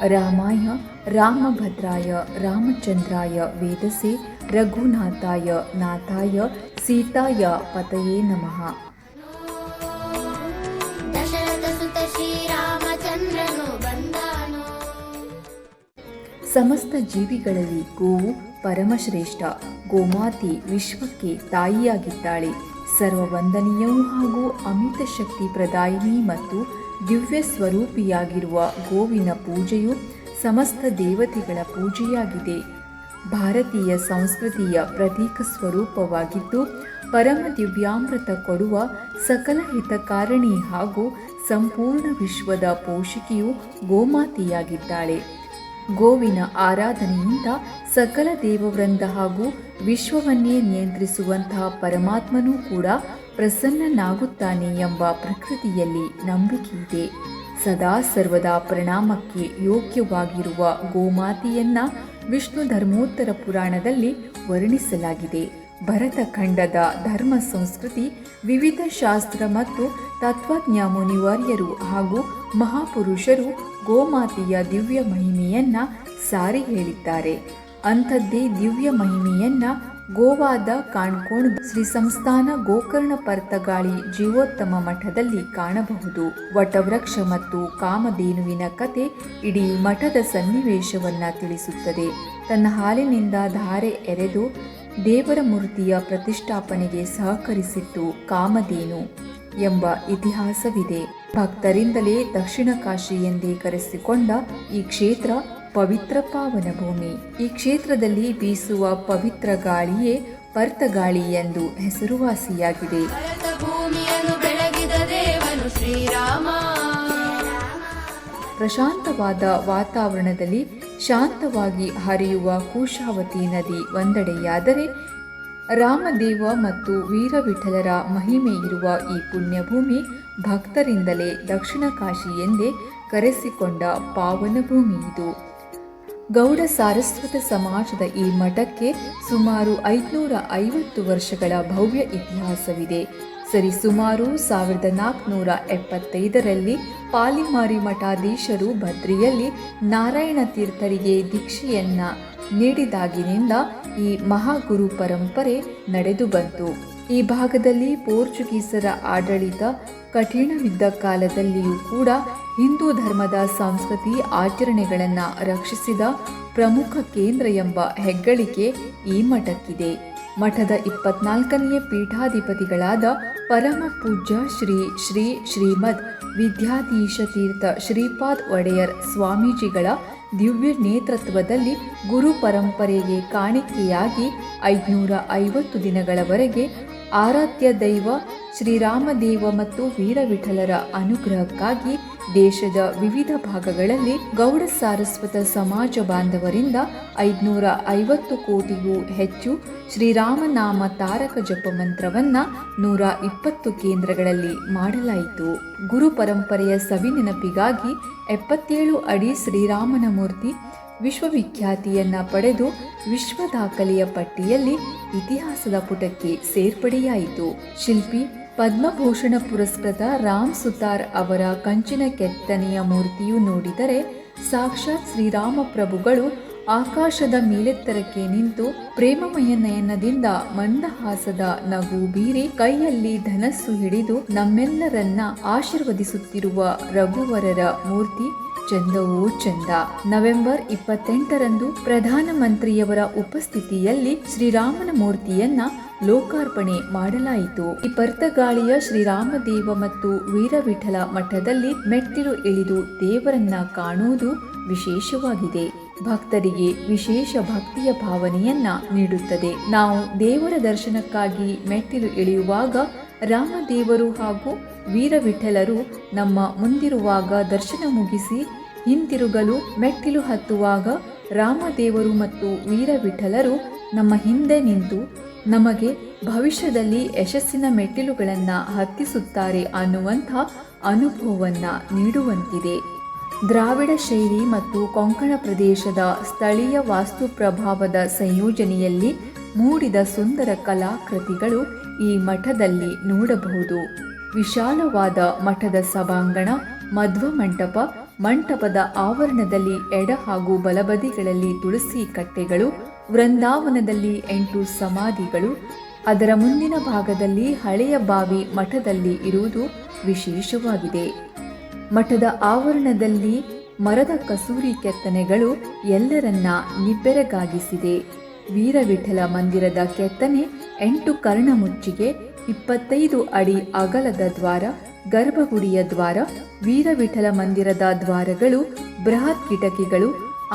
ರಾಮಾಯ ರಾಮಭದ್ರಾಯ ರಾಮಚಂದ್ರಾಯ ವೇದಸೆ ರಘುನಾಥಾಯ ನಾಥಾಯ ಸೀತಾಯ ಪತಯೇ ನಮಃ. ಸಮಸ್ತ ಜೀವಿಗಳಲ್ಲಿ ಗೋವು ಪರಮಶ್ರೇಷ್ಠ. ಗೋಮಾತೆ ವಿಶ್ವಕ್ಕೆ ತಾಯಿಯಾಗಿದ್ದಾಳೆ. ಸರ್ವವಂದನೀಯವೂ ಹಾಗೂ ಅಮಿತ ಶಕ್ತಿ ಪ್ರದಾಯಿನಿ ಮತ್ತು ದಿವ್ಯ ಸ್ವರೂಪಿಯಾಗಿರುವ ಗೋವಿನ ಪೂಜೆಯು ಸಮಸ್ತ ದೇವತೆಗಳ ಪೂಜೆಯಾಗಿದೆ. ಭಾರತೀಯ ಸಂಸ್ಕೃತಿಯ ಪ್ರತೀಕ ಸ್ವರೂಪವಾಗಿದ್ದು ಪರಮ ದಿವ್ಯಾಮೃತ ಕೊಡುವ ಸಕಲ ಹಿತಕಾರಣಿ ಹಾಗೂ ಸಂಪೂರ್ಣ ವಿಶ್ವದ ಪೋಷಕಿಯು ಗೋಮಾತೆಯಾಗಿದ್ದಾಳೆ. ಗೋವಿನ ಆರಾಧನೆಯಿಂದ ಸಕಲ ದೇವವೃಂದ ಹಾಗೂ ವಿಶ್ವವನ್ನೇ ನಿಯಂತ್ರಿಸುವಂತಹ ಪರಮಾತ್ಮನೂ ಕೂಡ ಪ್ರಸನ್ನನಾಗುತ್ತಾನೆ ಎಂಬ ಪ್ರಕೃತಿಯಲ್ಲಿ ನಂಬಿಕೆಯಿದೆ. ಸದಾ ಸರ್ವದಾ ಪ್ರಣಾಮಕ್ಕೆ ಯೋಗ್ಯವಾಗಿರುವ ಗೋಮಾತೆಯನ್ನ ವಿಷ್ಣು ಧರ್ಮೋತ್ತರ ಪುರಾಣದಲ್ಲಿ ವರ್ಣಿಸಲಾಗಿದೆ. ಭರತ ಖಂಡದ ಧರ್ಮ ಸಂಸ್ಕೃತಿ ವಿವಿಧ ಶಾಸ್ತ್ರ ಮತ್ತು ತತ್ವಜ್ಞ ಮುನಿವರ್ಯರು ಹಾಗೂ ಮಹಾಪುರುಷರು ಗೋಮಾತೆಯ ದಿವ್ಯ ಮಹಿಮೆಯನ್ನ ಸಾರಿ ಹೇಳಿದ್ದಾರೆ. ಅಂಥದ್ದೇ ದಿವ್ಯ ಮಹಿಮೆಯನ್ನ ಗೋವಾದ ಕಾಣ್ಕೋಣ್ ಶ್ರೀ ಸಂಸ್ಥಾನ ಗೋಕರ್ಣ ಪರ್ತಗಾಳಿ ಜೀವೋತ್ತಮ ಮಠದಲ್ಲಿ ಕಾಣಬಹುದು. ವಟವೃಕ್ಷ ಮತ್ತು ಕಾಮಧೇನುವಿನ ಕತೆ ಇಡೀ ಮಠದ ಸನ್ನಿವೇಶವನ್ನ ತಿಳಿಸುತ್ತದೆ. ತನ್ನ ಹಾಲಿನಿಂದ ಧಾರೆ ಎರೆದು ದೇವರ ಮೂರ್ತಿಯ ಪ್ರತಿಷ್ಠಾಪನೆಗೆ ಸಹಕರಿಸಿತ್ತು ಕಾಮಧೇನು ಎಂಬ ಇತಿಹಾಸವಿದೆ. ಭಕ್ತರಿಂದಲೇ ದಕ್ಷಿಣ ಕಾಶಿ ಎಂದೇ ಕರೆಸಿಕೊಂಡ ಈ ಕ್ಷೇತ್ರ ಪವಿತ್ರ ಪಾವನ ಭೂಮಿ. ಈ ಕ್ಷೇತ್ರದಲ್ಲಿ ಬೀಸುವ ಪವಿತ್ರ ಗಾಳಿಯೇ ಪರ್ತಗಾಳಿ ಎಂದು ಹೆಸರುವಾಸಿಯಾಗಿದೆ. ಪ್ರಶಾಂತವಾದ ವಾತಾವರಣದಲ್ಲಿ ಶಾಂತವಾಗಿ ಹರಿಯುವ ಕೂಶಾವತಿ ನದಿ ಒಂದೆಡೆಯಾದರೆ, ರಾಮದೇವ ಮತ್ತು ವೀರವಿಠಲರ ಮಹಿಮೆ ಇರುವ ಈ ಪುಣ್ಯಭೂಮಿ ಭಕ್ತರಿಂದಲೇ ದಕ್ಷಿಣ ಕಾಶಿ ಎಂದೇ ಕರೆಸಿಕೊಂಡ ಪಾವನ ಭೂಮಿ ಇದು. ಗೌಡ ಸಾರಸ್ವತ ಸಮಾಜದ ಈ ಮಠಕ್ಕೆ ಸುಮಾರು 550 ವರ್ಷಗಳ ಭವ್ಯ ಇತಿಹಾಸವಿದೆ. ಸರಿಸುಮಾರು 1475ರಲ್ಲಿ ಪಾಲಿಮಾರಿ ಮಠಾಧೀಶರು ಬದ್ರಿಯಲ್ಲಿ ನಾರಾಯಣ ತೀರ್ಥರಿಗೆ ದೀಕ್ಷೆಯನ್ನ ನೀಡಿದಾಗಿನಿಂದ ಈ ಮಹಾಗುರು ಪರಂಪರೆ ನಡೆದು ಬಂತು. ಈ ಭಾಗದಲ್ಲಿ ಪೋರ್ಚುಗೀಸರ ಆಡಳಿತ ಕಠಿಣವಿದ್ದ ಕಾಲದಲ್ಲಿಯೂ ಕೂಡ ಹಿಂದೂ ಧರ್ಮದ ಸಂಸ್ಕೃತಿ ಆಚರಣೆಗಳನ್ನು ರಕ್ಷಿಸಿದ ಪ್ರಮುಖ ಕೇಂದ್ರ ಎಂಬ ಹೆಗ್ಗಳಿಕೆ ಈ ಮಠಕ್ಕಿದೆ. ಮಠದ 24ನೇ ಪೀಠಾಧಿಪತಿಗಳಾದ ಪರಮ ಪೂಜ್ಯ ಶ್ರೀ ಶ್ರೀ ಶ್ರೀಮದ್ ವಿದ್ಯಾಧೀಶ ತೀರ್ಥ ಶ್ರೀಪಾದ್ ಒಡೆಯರ್ ಸ್ವಾಮೀಜಿಗಳ ದಿವ್ಯ ನೇತೃತ್ವದಲ್ಲಿ ಗುರು ಪರಂಪರೆಗೆ ಕಾಣಿಕೆಯಾಗಿ 550 ದಿನಗಳವರೆಗೆ ಆರಾಧ್ಯ ದೈವ ಶ್ರೀರಾಮದೇವ ಮತ್ತು ವೀರವಿಠಲರ ಅನುಗ್ರಹಕ್ಕಾಗಿ ದೇಶದ ವಿವಿಧ ಭಾಗಗಳಲ್ಲಿ ಗೌಡ ಸಾರಸ್ವತ ಸಮಾಜ ಬಾಂಧವರಿಂದ 550 ಕೋಟಿಗೂ ಹೆಚ್ಚು ಶ್ರೀರಾಮನಾಮ ತಾರಕ ಜಪ ಮಂತ್ರವನ್ನ 120 ಕೇಂದ್ರಗಳಲ್ಲಿ ಮಾಡಲಾಯಿತು. ಗುರು ಪರಂಪರೆಯ ಸವಿನೆನಪಿಗಾಗಿ 77 ಅಡಿ ಶ್ರೀರಾಮನ ಮೂರ್ತಿ ವಿಶ್ವವಿಖ್ಯಾತಿಯನ್ನ ಪಡೆದು ವಿಶ್ವ ದಾಖಲೆಯ ಪಟ್ಟಿಯಲ್ಲಿ ಇತಿಹಾಸದ ಪುಟಕ್ಕೆ ಸೇರ್ಪಡೆಯಾಯಿತು. ಶಿಲ್ಪಿ ಪದ್ಮಭೂಷಣ ಪುರಸ್ಕೃತ ರಾಮ್ ಸುತಾರ್ ಅವರ ಕಂಚಿನ ಕೆತ್ತನೆಯ ಮೂರ್ತಿಯು ನೋಡಿದರೆ ಸಾಕ್ಷಾತ್ ಶ್ರೀರಾಮ ಪ್ರಭುಗಳು ಆಕಾಶದ ಮೇಲೆತ್ತರಕ್ಕೆ ನಿಂತು ಪ್ರೇಮಮಯ ನಯನದಿಂದ ಮಂದಹಾಸದ ನಗು ಬೀರಿ ಕೈಯಲ್ಲಿ ಧನಸ್ಸು ಹಿಡಿದು ನಮ್ಮೆಲ್ಲರನ್ನ ಆಶೀರ್ವದಿಸುತ್ತಿರುವ ರಘುವರರ ಮೂರ್ತಿ ಚಂದವೋ ಚಂದ. ನವೆಂಬರ್ 28ರಂದು ಪ್ರಧಾನಮಂತ್ರಿಯವರ ಉಪಸ್ಥಿತಿಯಲ್ಲಿ ಶ್ರೀರಾಮನ ಮೂರ್ತಿಯನ್ನ ಲೋಕಾರ್ಪಣೆ ಮಾಡಲಾಯಿತು. ಈ ಪರ್ತಗಾಳಿಯ ಶ್ರೀರಾಮದೇವ ಮತ್ತು ವೀರವಿಠಲ ಮಠದಲ್ಲಿ ಮೆಟ್ಟಿಲು ಇಳಿದು ದೇವರನ್ನ ಕಾಣುವುದು ವಿಶೇಷವಾಗಿದೆ. ಭಕ್ತರಿಗೆ ವಿಶೇಷ ಭಕ್ತಿಯ ಭಾವನೆಯನ್ನ ನೀಡುತ್ತದೆ. ನಾವು ದೇವರ ದರ್ಶನಕ್ಕಾಗಿ ಮೆಟ್ಟಿಲು ಇಳಿಯುವಾಗ ರಾಮದೇವರು ಹಾಗೂ ವೀರವಿಠಲರು ನಮ್ಮ ಮುಂದಿರುವಾಗ ದರ್ಶನ ಮುಗಿಸಿ ಹಿಂತಿರುಗಲು ಮೆಟ್ಟಿಲು ಹತ್ತುವಾಗ ರಾಮದೇವರು ಮತ್ತು ವೀರವಿಠಲರು ನಮ್ಮ ಹಿಂದೆ ನಿಂತು ನಮಗೆ ಭವಿಷ್ಯದಲ್ಲಿ ಯಶಸ್ಸಿನ ಮೆಟ್ಟಿಲುಗಳನ್ನು ಹತ್ತಿಸುತ್ತಾರೆ ಅನ್ನುವಂಥ ಅನುಭವವನ್ನು ನೀಡುವಂತಿದೆ. ದ್ರಾವಿಡ ಶೈಲಿ ಮತ್ತು ಕೊಂಕಣ ಪ್ರದೇಶದ ಸ್ಥಳೀಯ ವಾಸ್ತು ಪ್ರಭಾವದ ಸಂಯೋಜನೆಯಲ್ಲಿ ಮೂಡಿದ ಸುಂದರ ಕಲಾಕೃತಿಗಳು ಈ ಮಠದಲ್ಲಿ ನೋಡಬಹುದು. ವಿಶಾಲವಾದ ಮಠದ ಸಭಾಂಗಣ, ಮಧ್ವ ಮಂಟಪ, ಮಂಟಪದ ಆವರಣದಲ್ಲಿ ಎಡ ಹಾಗೂ ಬಲಬದಿಗಳಲ್ಲಿ ತುಳಸಿ ಕಟ್ಟೆಗಳು, ವೃಂದಾವನದಲ್ಲಿ 8 ಸಮಾಧಿಗಳು, ಅದರ ಮುಂದಿನ ಭಾಗದಲ್ಲಿ ಹಳೆಯ ಬಾವಿ ಮಠದಲ್ಲಿ ಇರುವುದು ವಿಶೇಷವಾಗಿದೆ. ಮಠದ ಆವರಣದಲ್ಲಿ ಮರದ ಕಸೂರಿ ಕೆತ್ತನೆಗಳು ಎಲ್ಲರನ್ನ ನಿಬ್ಬೆರಗಾಗಿಸಿದೆ. ವೀರವಿಠಲ ಮಂದಿರದ ಕೆತ್ತನೆ 8 ಕರ್ಣಮುಚ್ಚಿಗೆ, 25 ಅಡಿ ಅಗಲದ ದ್ವಾರ, ಗರ್ಭಗುಡಿಯ ದ್ವಾರ, ವೀರವಿಠಲ ಮಂದಿರದ ದ್ವಾರಗಳು, ಬೃಹತ್ ಕಿಟಕಿಗಳು,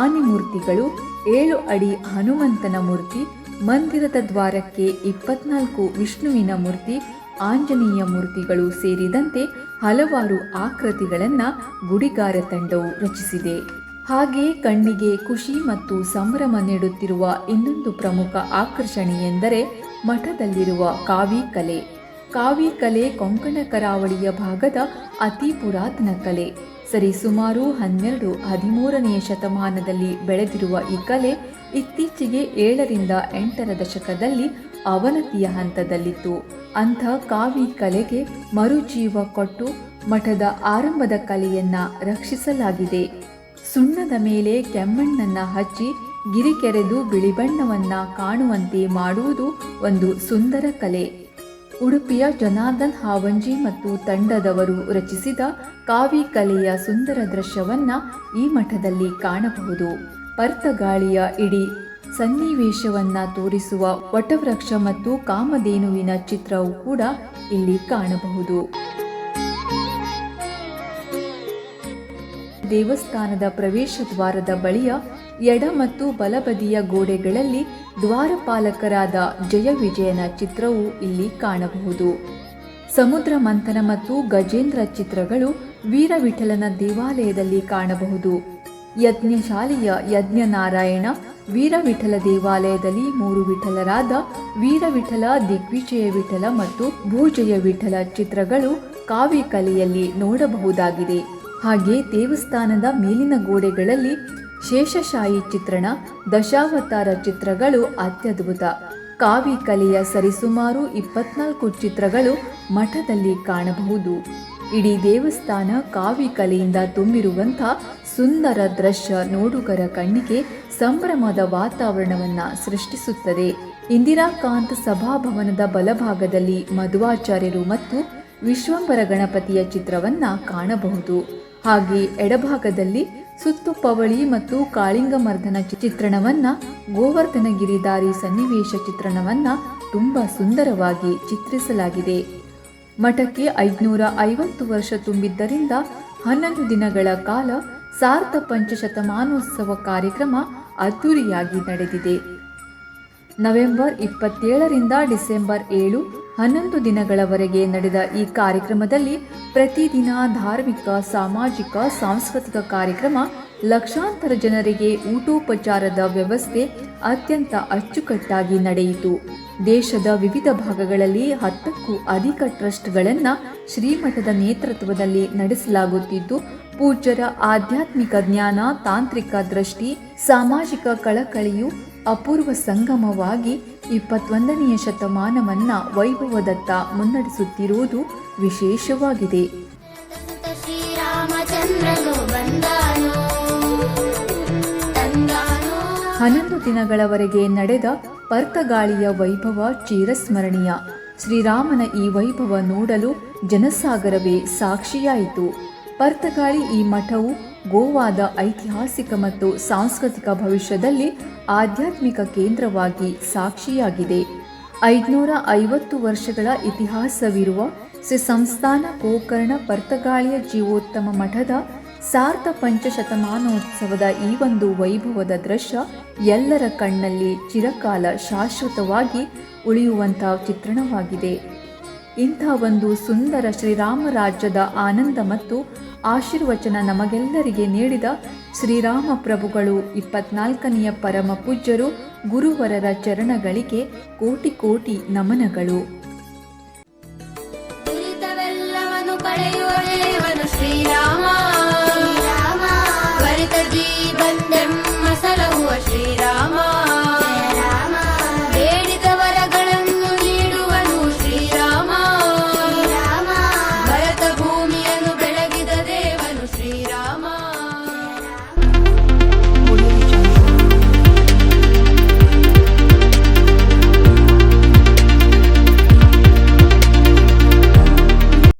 ಆನೆಮೂರ್ತಿಗಳು, 7 ಅಡಿ ಹನುಮಂತನ ಮೂರ್ತಿ, ಮಂದಿರದ ದ್ವಾರಕ್ಕೆ 24 ವಿಷ್ಣುವಿನ ಮೂರ್ತಿ, ಆಂಜನೇಯ ಮೂರ್ತಿಗಳು ಸೇರಿದಂತೆ ಹಲವಾರು ಆಕೃತಿಗಳನ್ನು ಗುಡಿಗಾರ ತಂಡವು ರಚಿಸಿದೆ. ಹಾಗೆಯೇ ಕಣ್ಣಿಗೆ ಖುಷಿ ಮತ್ತು ಸಂಭ್ರಮ ನೀಡುತ್ತಿರುವ ಇನ್ನೊಂದು ಪ್ರಮುಖ ಆಕರ್ಷಣೆ ಎಂದರೆ ಮಠದಲ್ಲಿರುವ ಕಾವಿ ಕಲೆ. ಕಾವಿ ಕಲೆ ಕೊಂಕಣ ಕರಾವಳಿಯ ಭಾಗದ ಅತಿ ಪುರಾತನ ಕಲೆ. ಸರಿಸುಮಾರು 12-13ನೇ ಶತಮಾನದಲ್ಲಿ ಬೆಳೆದಿರುವ ಈ ಕಲೆ ಇತ್ತೀಚೆಗೆ 7ರಿಂದ 8ರ ದಶಕದಲ್ಲಿ ಅವನತಿಯ ಹಂತದಲ್ಲಿತ್ತು. ಅಂಥ ಕಾವಿ ಕಲೆಗೆ ಮರುಜೀವ ಕೊಟ್ಟು ಮಠದ ಆರಂಭದ ಕಲೆಯನ್ನ ರಕ್ಷಿಸಲಾಗಿದೆ. ಸುಣ್ಣದ ಮೇಲೆ ಕೆಮ್ಮಣ್ಣನ್ನ ಹಚ್ಚಿ ಗಿರಿ ಕೆರೆದು ಬಿಳಿ ಬಣ್ಣವನ್ನ ಕಾಣುವಂತೆ ಮಾಡುವುದು ಒಂದು ಸುಂದರ ಕಲೆ. ಉಡುಪಿಯ ಜನಾರ್ದನ್ ಹಾವಂಜಿ ಮತ್ತು ತಂಡದವರು ರಚಿಸಿದ ಕಾವಿ ಕಲೆಯ ಸುಂದರ ದೃಶ್ಯವನ್ನ ಈ ಮಠದಲ್ಲಿ ಕಾಣಬಹುದು. ಪರ್ತಗಾಳಿಯ ಇಡೀ ಸನ್ನಿವೇಶವನ್ನ ತೋರಿಸುವ ವಟವೃಕ್ಷ ಮತ್ತು ಕಾಮಧೇನುವಿನ ಚಿತ್ರವೂ ಕೂಡ ಇಲ್ಲಿ ಕಾಣಬಹುದು. ದೇವಸ್ಥಾನದ ಪ್ರವೇಶ ದ್ವಾರದ ಬಳಿಯ ಎಡ ಮತ್ತು ಬಲಬದಿಯ ಗೋಡೆಗಳಲ್ಲಿ ದ್ವಾರಪಾಲಕರಾದ ಜಯ ವಿಜಯನ ಚಿತ್ರವೂ ಇಲ್ಲಿ ಕಾಣಬಹುದು. ಸಮುದ್ರ ಮಂಥನ ಮತ್ತು ಗಜೇಂದ್ರ ಚಿತ್ರಗಳು ವೀರವಿಠಲನ ದೇವಾಲಯದಲ್ಲಿ ಕಾಣಬಹುದು. ಯಜ್ಞಶಾಲೆಯ ಯಜ್ಞನಾರಾಯಣ ವೀರವಿಠಲ ದೇವಾಲಯದಲ್ಲಿ 3 ವಿಠಲರಾದ ವೀರವಿಠಲ, ದಿಗ್ವಿಜಯ ವಿಠಲ ಮತ್ತು ಭೂಜಯ ವಿಠಲ ಚಿತ್ರಗಳು ಕಾವಿ ಕಲೆಯಲ್ಲಿ ನೋಡಬಹುದಾಗಿದೆ. ಹಾಗೆ ದೇವಸ್ಥಾನದ ಮೇಲಿನ ಗೋಡೆಗಳಲ್ಲಿ ಶೇಷಶಾಹಿ ಚಿತ್ರಣ, ದಶಾವತಾರ ಚಿತ್ರಗಳು ಅತ್ಯದ್ಭುತ. ಕಾವಿ ಕಲೆಯ ಸರಿಸುಮಾರು 24 ಚಿತ್ರಗಳು ಮಠದಲ್ಲಿ ಕಾಣಬಹುದು. ಇಡೀ ದೇವಸ್ಥಾನ ಕಾವಿ ಕಲೆಯಿಂದ ತುಂಬಿರುವಂಥ ಸುಂದರ ದೃಶ್ಯ ನೋಡುಗರ ಕಣ್ಣಿಗೆ ಸಂಭ್ರಮದ ವಾತಾವರಣವನ್ನು ಸೃಷ್ಟಿಸುತ್ತದೆ. ಇಂದಿರಾಕಾಂತ್ ಸಭಾಭವನದ ಬಲಭಾಗದಲ್ಲಿ ಮಧ್ವಾಚಾರ್ಯರು ಮತ್ತು ವಿಶ್ವಂಬರ ಗಣಪತಿಯ ಚಿತ್ರವನ್ನ ಕಾಣಬಹುದು. ಹಾಗೆ ಎಡಭಾಗದಲ್ಲಿ ಸುತ್ತುಪವಳಿ ಮತ್ತು ಕಾಳಿಂಗಮರ್ದನ ಚಿತ್ರಣವನ್ನ, ಗೋವರ್ಧನ ಗಿರಿಧಾರಿ ಸನ್ನಿವೇಶ ಚಿತ್ರಣವನ್ನ ತುಂಬಾ ಸುಂದರವಾಗಿ ಚಿತ್ರಿಸಲಾಗಿದೆ. ಮಠಕ್ಕೆ 550 ವರ್ಷ ತುಂಬಿದ್ದರಿಂದ 11 ದಿನಗಳ ಕಾಲ ಸಾರ್ಥ ಪಂಚಶತಮಾನೋತ್ಸವ ಕಾರ್ಯಕ್ರಮ ಅದ್ದೂರಿಯಾಗಿ ನಡೆದಿದೆ. ನವೆಂಬರ್ 27ರಿಂದ ಡಿಸೆಂಬರ್ 7, 11 ದಿನಗಳವರೆಗೆ ನಡೆದ ಈ ಕಾರ್ಯಕ್ರಮದಲ್ಲಿ ಪ್ರತಿದಿನ ಧಾರ್ಮಿಕ, ಸಾಮಾಜಿಕ, ಸಾಂಸ್ಕೃತಿಕ ಕಾರ್ಯಕ್ರಮ, ಲಕ್ಷಾಂತರ ಜನರಿಗೆ ಊಟೋಪಚಾರದ ವ್ಯವಸ್ಥೆ ಅತ್ಯಂತ ಅಚ್ಚುಕಟ್ಟಾಗಿ ನಡೆಯಿತು. ದೇಶದ ವಿವಿಧ ಭಾಗಗಳಲ್ಲಿ 10ಕ್ಕೂ ಅಧಿಕ ಟ್ರಸ್ಟ್ಗಳನ್ನು ಶ್ರೀಮಠದ ನೇತೃತ್ವದಲ್ಲಿ ನಡೆಸಲಾಗುತ್ತಿದ್ದು, ಪೂಜ್ಯರ ಆಧ್ಯಾತ್ಮಿಕ ಜ್ಞಾನ, ತಾಂತ್ರಿಕ ದೃಷ್ಟಿ, ಸಾಮಾಜಿಕ ಕಳಕಳಿಯು ಅಪೂರ್ವ ಸಂಗಮವಾಗಿ 21ನೇ ಶತಮಾನವನ್ನ ವೈಭವದತ್ತ ಮುನ್ನಡೆಸುತ್ತಿರುವುದು ವಿಶೇಷವಾಗಿದೆ. 11 ದಿನಗಳವರೆಗೆ ನಡೆದ ಪರ್ತಗಾಳಿಯ ವೈಭವ ಚಿರಸ್ಮರಣೀಯ. ಶ್ರೀರಾಮನ ಈ ವೈಭವ ನೋಡಲು ಜನಸಾಗರವೇ ಸಾಕ್ಷಿಯಾಯಿತು. ಪರ್ತಗಾಳಿ ಈ ಮಠವು ಗೋವಾದ ಐತಿಹಾಸಿಕ ಮತ್ತು ಸಾಂಸ್ಕೃತಿಕ ಭವಿಷ್ಯದಲ್ಲಿ ಆಧ್ಯಾತ್ಮಿಕ ಕೇಂದ್ರವಾಗಿ ಸಾಕ್ಷಿಯಾಗಿದೆ. 550 ವರ್ಷಗಳ ಇತಿಹಾಸವಿರುವ ಶ್ರೀ ಸಂಸ್ಥಾನ ಗೋಕರ್ಣ ಪರ್ತಗಾಳಿಯ ಜೀವೋತ್ತಮ ಮಠದ ಸಾರ್ಥ ಪಂಚಶತಮಾನೋತ್ಸವದ ಈ ಒಂದು ವೈಭವದ ದೃಶ್ಯ ಎಲ್ಲರ ಕಣ್ಣಲ್ಲಿ ಚಿರಕಾಲ ಶಾಶ್ವತವಾಗಿ ಉಳಿಯುವಂಥ ಚಿತ್ರಣವಾಗಿದೆ. ಇಂಥ ಒಂದು ಸುಂದರ ಶ್ರೀರಾಮ ರಾಜ್ಯದ ಆನಂದ ಮತ್ತು ಆಶೀರ್ವಚನ ನಮಗೆಲ್ಲರಿಗೆ ನೀಡಿದ ಶ್ರೀರಾಮ ಪ್ರಭುಗಳು 24ನೆಯ ಪರಮ ಪೂಜ್ಯರು ಗುರುವರರ ಚರಣಗಳಿಗೆ ಕೋಟಿ ಕೋಟಿ ನಮನಗಳು. ಶ್ರೀರಾಮ